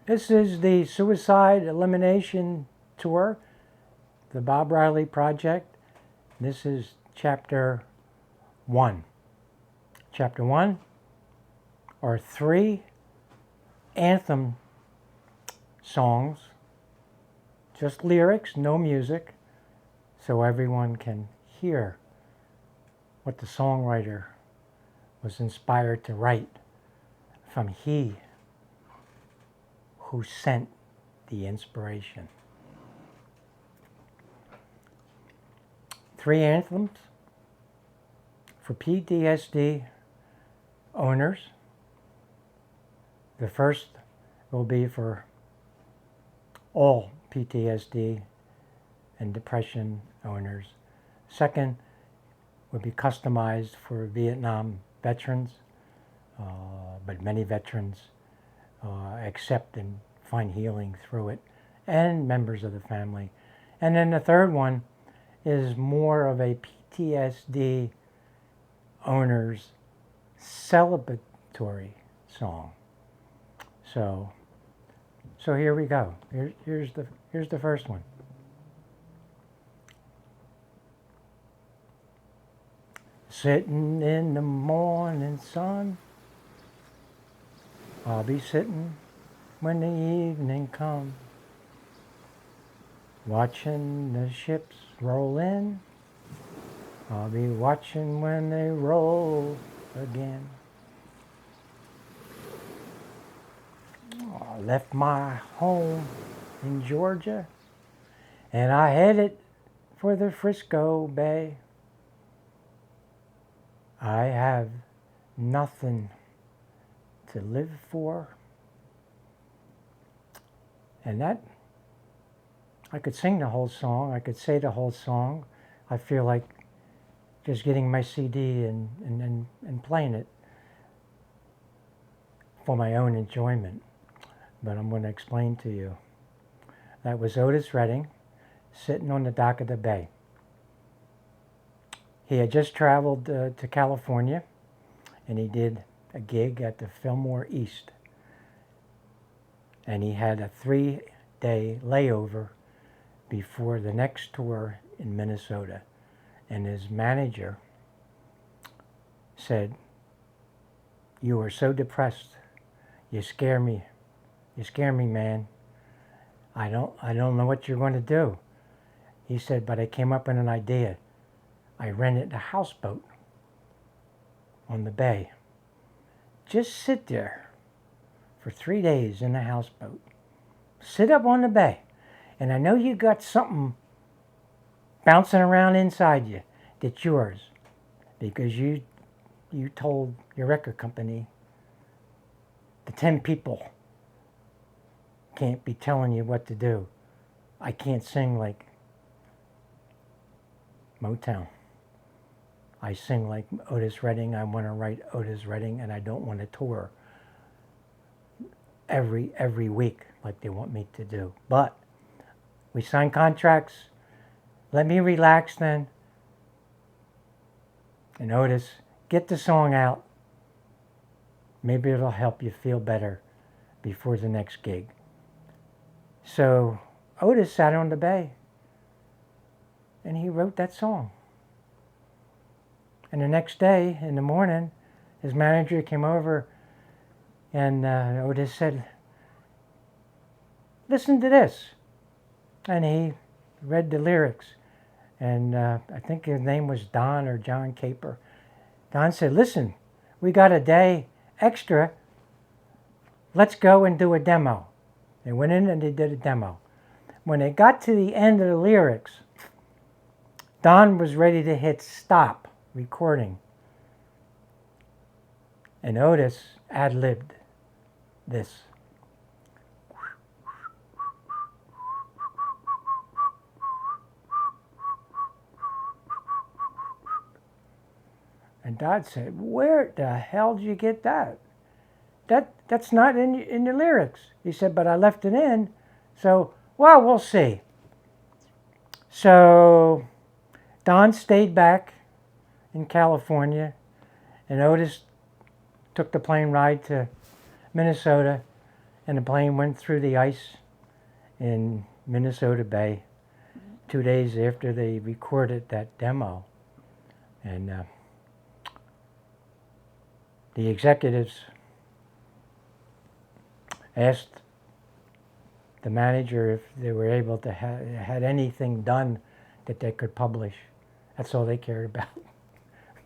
This is the Suicide Elimination Tour, the Bob Reilly Project. This is Chapter 1. Chapter 1 are 3 anthem songs, just lyrics, no music, so everyone can hear what the songwriter was inspired to write from he who sent the inspiration. 3 anthems for PTSD owners. The first will be for all PTSD and depression owners. Second would be customized for Vietnam veterans, but many veterans accept and find healing through it, and members of the family. And then the third one is more of a PTSD owner's celebratory song. So here we go. Here's the first one. Sitting in the morning sun, I'll be sitting when the evening comes, watching the ships roll in. I'll be watching when they roll again. I left my home in Georgia and I headed for the Frisco Bay. I have nothing to live for. And that, I could sing the whole song, I could say the whole song. I feel like just getting my CD and playing it for my own enjoyment. But I'm going to explain to you. That was Otis Redding sitting on the dock of the bay. He had just traveled to California, and he did a gig at the Fillmore East. And he had a 3-day layover before the next tour in Minnesota. And his manager said, "You are so depressed. You scare me. You scare me, man. I don't know what you're going to do." He said, "But I came up with an idea. I rented a houseboat on the bay. Just sit there for 3 days in the houseboat. Sit up on the bay. And I know you got something bouncing around inside you that's yours, because you told your record company the 10 people can't be telling you what to do. I can't sing like Motown. I sing like Otis Redding. I want to write Otis Redding, and I don't want to tour every week like they want me to do. But we signed contracts. Let me relax then. And Otis, get the song out. Maybe it'll help you feel better before the next gig." So Otis sat on the bay and he wrote that song. And the next day in the morning, his manager came over and Otis said, "Listen to this." And he read the lyrics. And I think his name was Don or John Caper. Don said, "Listen, we got a day extra. Let's go and do a demo." They went in and they did a demo. When they got to the end of the lyrics, Don was ready to hit stop recording. And Otis ad-libbed this. And Don said, "Where the hell did you get that? That's not in the lyrics." He said, "But I left it in. So, well, we'll see." So Don stayed back in California, and Otis took the plane ride to Minnesota And the plane went through the ice in Minnesota Bay 2 days after they recorded that demo. And the executives asked the manager if they were able to had anything done that they could publish. That's all they cared about.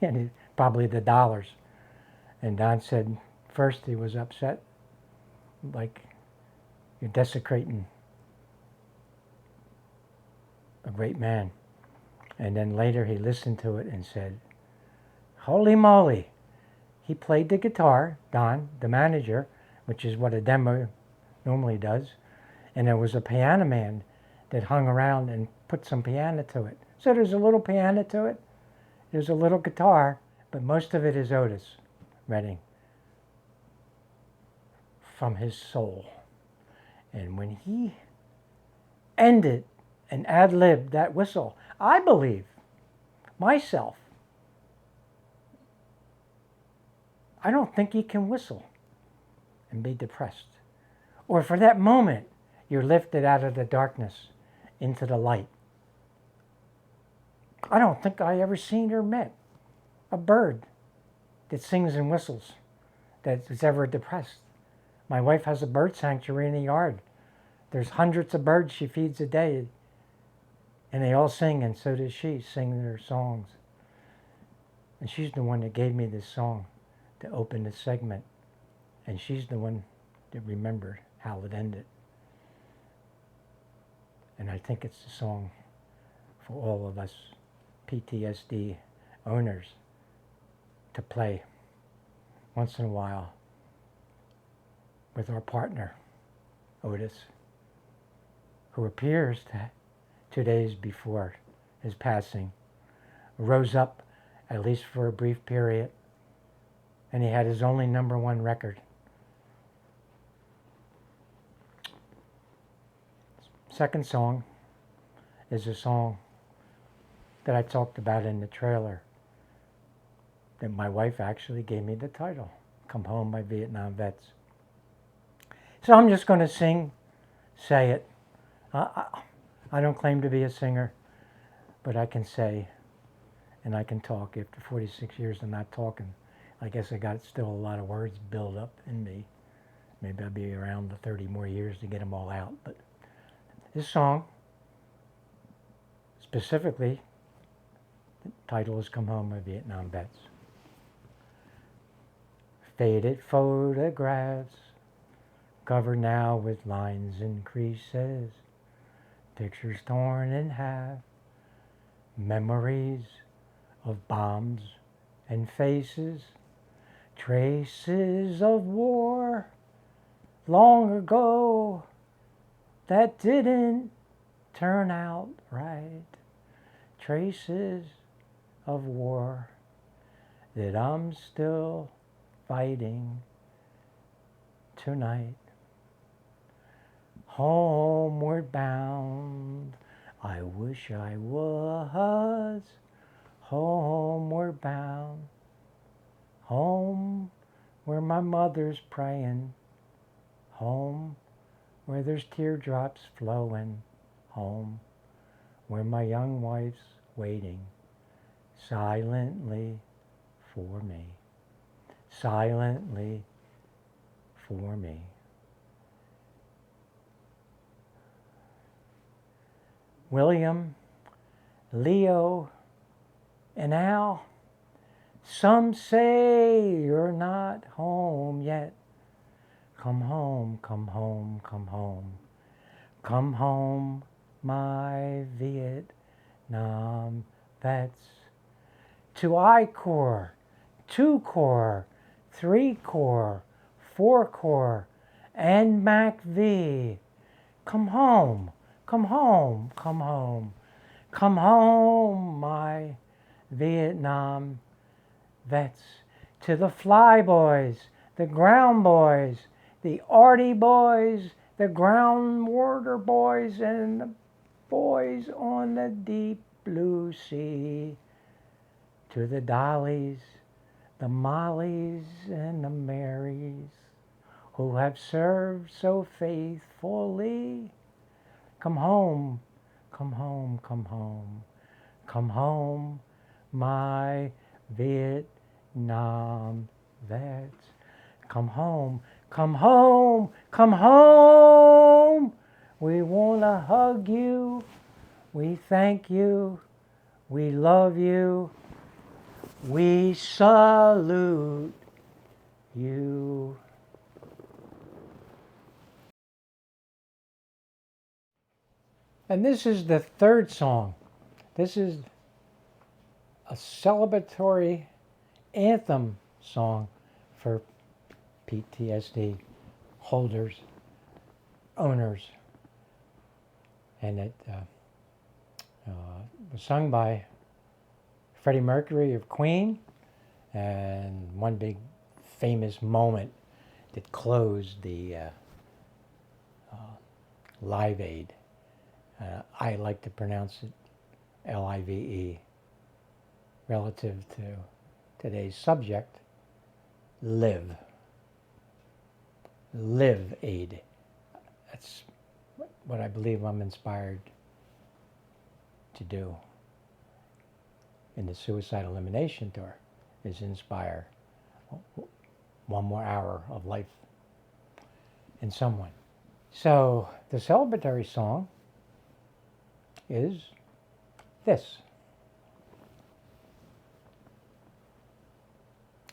And probably the dollars. And Don said first he was upset, like, you're desecrating a great man. And then later he listened to it and said, holy moly. He played the guitar, Don, the manager, which is what a demo normally does. And there was a piano man that hung around and put some piano to it. So there's a little piano to it. There's a little guitar, but most of it is Otis Redding from his soul. And when he ended and ad-libbed that whistle, I believe, myself, I don't think he can whistle and be depressed. Or for that moment, you're lifted out of the darkness into the light. I don't think I ever seen or met a bird that sings and whistles that is ever depressed. My wife has a bird sanctuary in the yard. There's hundreds of birds she feeds a day, and they all sing, and so does she, sing their songs. And she's the one that gave me this song to open this segment, and she's the one that remembered how it ended. And I think it's the song for all of us PTSD owners to play once in a while with our partner, Otis, who appears to 2 days before his passing, rose up, at least for a brief period, and he had his only #1 record. Second song is a song that I talked about in the trailer that my wife actually gave me the title, Come Home by Vietnam Vets. So I'm just going to say it. I don't claim to be a singer, but I can say and I can talk. After 46 years of not talking, I guess I got still a lot of words built up in me. Maybe I'll be around the 30 more years to get them all out. But this song, specifically, the title is Come Home by Vietnam Vets. Faded photographs, covered now with lines and creases, pictures torn in half, memories of bombs and faces, traces of war long ago that didn't turn out right, traces of war that I'm still fighting tonight. Homeward bound, I wish I was homeward bound, home where my mother's praying, home where there's teardrops flowing, home where my young wife's waiting silently for me, silently for me. William, Leo, and Al, some say you're not home yet. Come home, come home, come home. Come home, my Vietnam vets. To I-Corps, 2-Corps, 3-Corps, 4-Corps, and MAC-V. Come home, come home, come home. Come home, my Vietnam vets. To the fly boys, the ground boys, the arty boys, the ground water boys, and the boys on the deep blue sea. To the Dollies, the Mollies, and the Marys, who have served so faithfully. Come home, come home, come home, come home, my Vietnam vets. Come home, come home, come home. We want to hug you. We thank you. We love you. We salute you. And this is the third song. This is a celebratory anthem song for PTSD holders, owners. And it was sung by Freddie Mercury of Queen, and one big famous moment that closed the Live Aid. I like to pronounce it Live, relative to today's subject, live. Live Aid. That's what I believe I'm inspired to do in the Suicide Elimination Tour, is inspire one more hour of life in someone. So the celebratory song is this.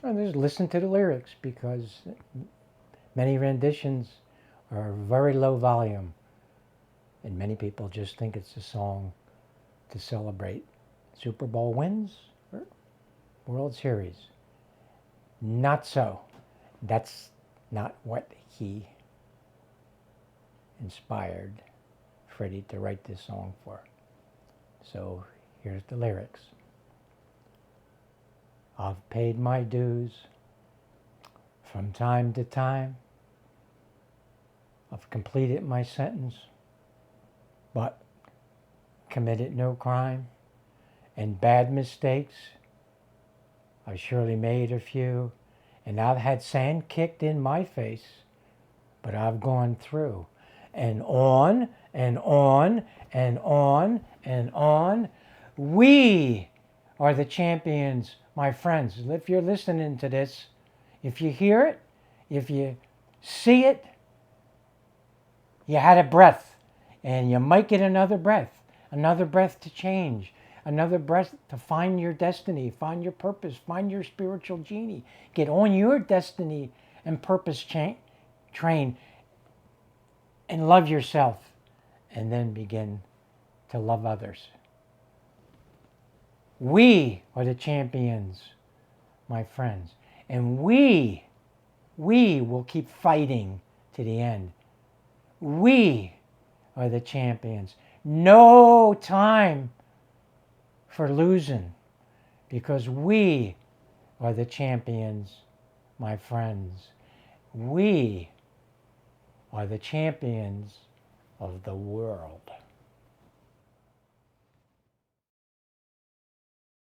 And just listen to the lyrics, because many renditions are very low volume, and many people just think it's a song to celebrate Super Bowl wins or World Series. Not so. That's not what he inspired Freddie to write this song for. So here's the lyrics. I've paid my dues from time to time. I've completed my sentence, but committed no crime. And bad mistakes, I've surely made a few. And I've had sand kicked in my face, but I've gone through. And on, and on, and on, and on. We are the champions, my friends. If you're listening to this, if you hear it, if you see it, you had a breath, and you might get another breath to change, another breath to find your destiny, find your purpose, find your spiritual genie. Get on your destiny and purpose train, and love yourself, and then begin to love others. We are the champions, my friends, and we will keep fighting to the end. We are the champions. No time for losing, because we are the champions, my friends. We are the champions of the world.